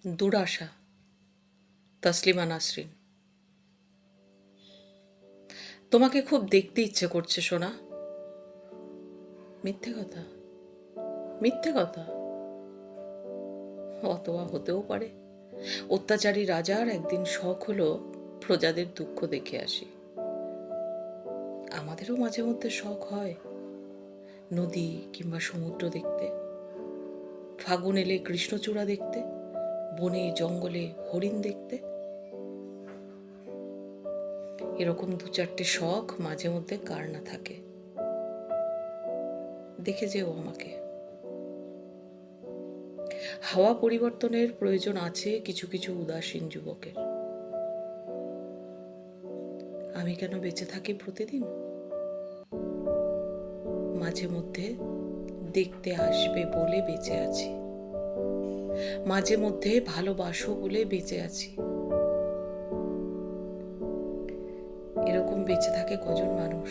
দুরাশা। তসলিমা নাসরিন। তোমাকে খুব দেখতে ইচ্ছে করছে সোনা। মিথ্যে কথা, মিথ্যে কথা। অথবা হতেও পারে অত্যাচারী রাজার একদিন শখ হলো প্রজাদের দুঃখ দেখে আসি। আমাদেরও মাঝে মধ্যে শখ হয় নদী কিংবা সমুদ্র দেখতে, ফাগুন এলে কৃষ্ণচূড়া দেখতে, বনে জঙ্গলে হরিণ দেখতে। এরকম দু চারটে শখ মাঝে মধ্যে কার না থাকে। দেখে যেও আমাকে। হাওয়া পরিবর্তনের প্রয়োজন আছে কিছু কিছু উদাসীন যুবকের। আমি কেন বেঁচে থাকি প্রতিদিন? মাঝে মধ্যে দেখতে আসবে বলে বেঁচে আছি, মাঝে মধ্যে ভালোবাসো বলে বেঁচে আছি। এরকম বেঁচে থাকে কজন মানুষ?